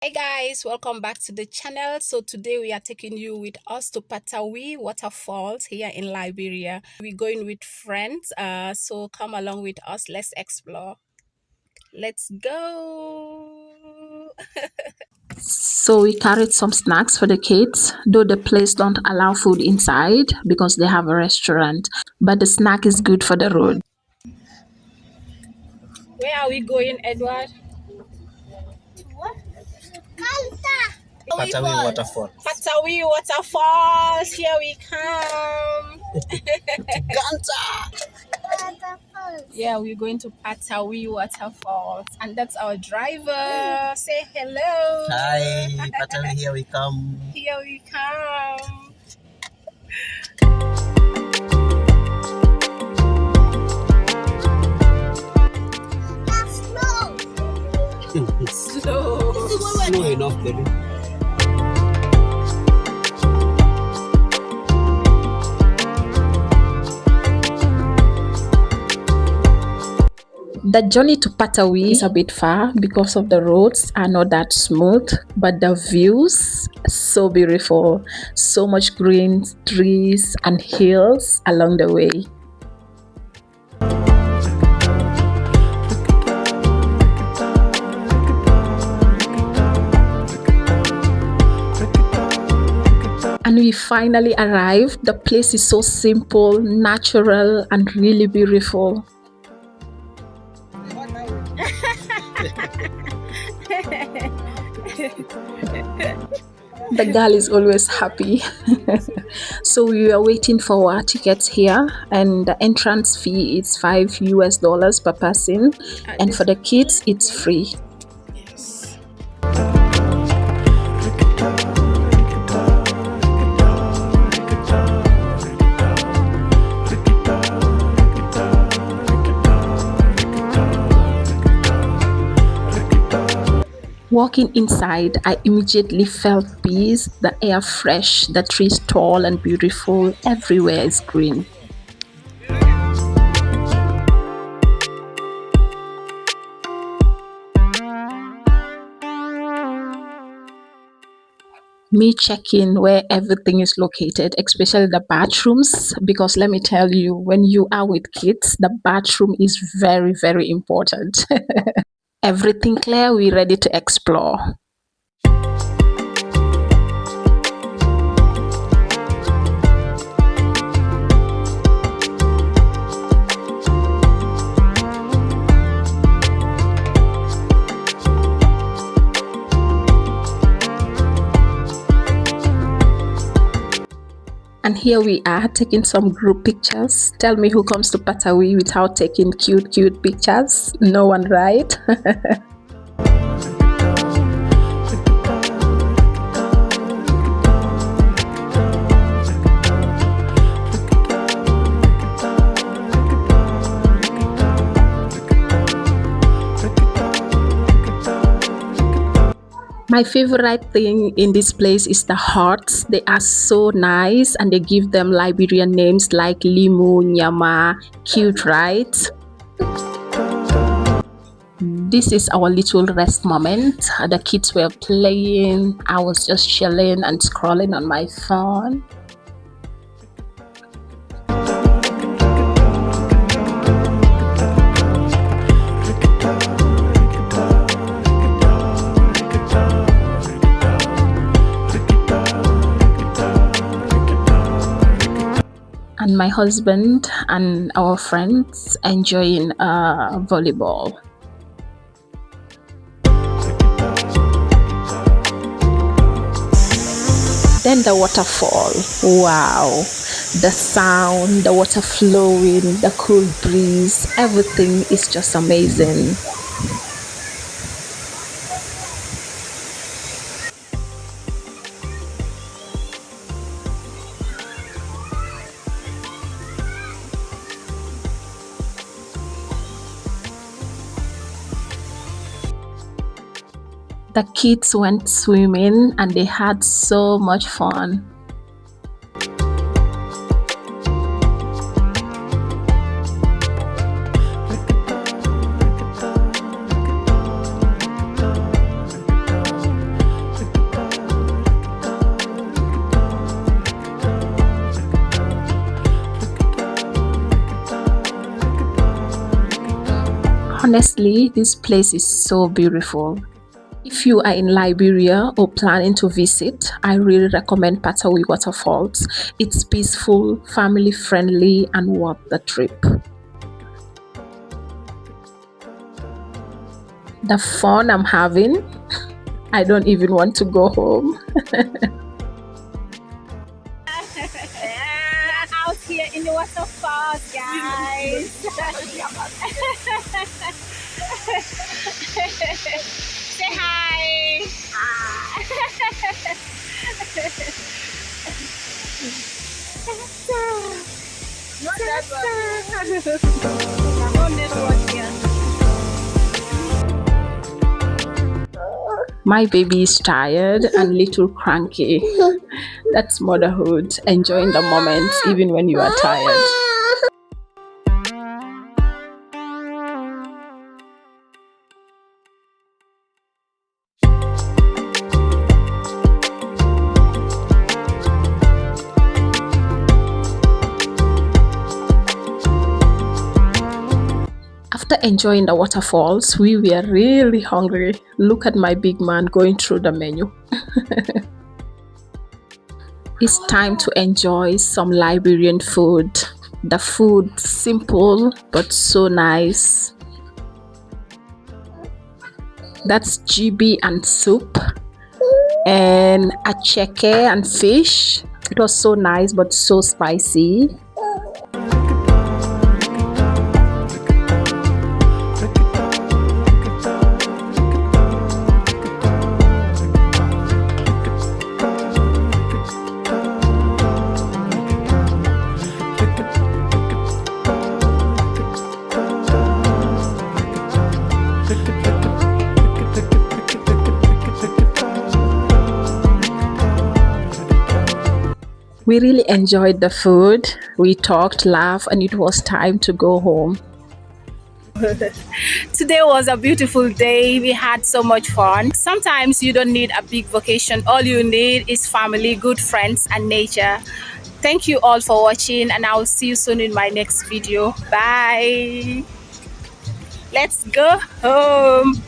Hey guys, welcome back to the channel. So today we are taking you with us to Kpatawee Waterfalls here in Liberia. We're going with friends, so come along with us. Let's explore. Let's go. So we carried some snacks for the kids, though the place don't allow food inside because they have a restaurant. But the snack is good for the road. Where are we going, Edward? Kpatawee Waterfall. Kpatawee Waterfalls. Here we come. Ganta! Yeah, we're going to Kpatawee Waterfalls, and that's our driver. Say hello. Hi, Kpatawee, here we come. Here we come. Slow. Slow enough, baby. The journey to Kpatawee is a bit far because of the roads are not that smooth, but the views so beautiful. So much green trees and hills along the way. And we finally arrived. The place is so simple, natural, and really beautiful. The girl is always happy. So we were waiting for our tickets here, and the entrance fee is $5 per person, and for the kids it's free. Yes. Walking inside, I immediately felt peace, the air fresh, the trees tall and beautiful, everywhere is green. Me checking where everything is located, especially the bathrooms, because let me tell you, when you are with kids, the bathroom is very, very important. Everything clear, we ready to explore. And here we are taking some group pictures. Tell me who comes to Kpatawee without taking cute pictures? No one, right? My favorite thing in this place is the hearts. They are so nice and they give them Liberian names like Limu, Nyama. Cute, right? This is our little rest moment. The kids were playing. I was just chilling and scrolling on my phone. And my husband and our friends enjoying volleyball. Then the waterfall. Wow, the sound, the water flowing, the cool breeze, everything is just amazing. The kids went swimming and they had so much fun. Honestly, this place is so beautiful. If you are in Liberia or planning to visit, I really recommend Kpatawee Waterfalls. It's peaceful, family friendly, and worth the trip. The fun I'm having, I don't even want to go home. Out here in the waterfalls, guys. Say hi. Not that My baby is tired and little cranky. That's motherhood, enjoying the moment even when you are tired. After enjoying the waterfalls, we were really hungry. Look at my big man going through the menu. It's time to enjoy some Liberian food. The food simple but so nice. That's GB and soup and acheke and fish. It was so nice but so spicy. We really enjoyed the food. We talked, laughed, and it was time to go home. Today was a beautiful day. We had so much fun. Sometimes you don't need a big vacation. All you need is family, good friends, and nature. Thank you all for watching, and I'll see you soon in my next video. Bye. Let's go home.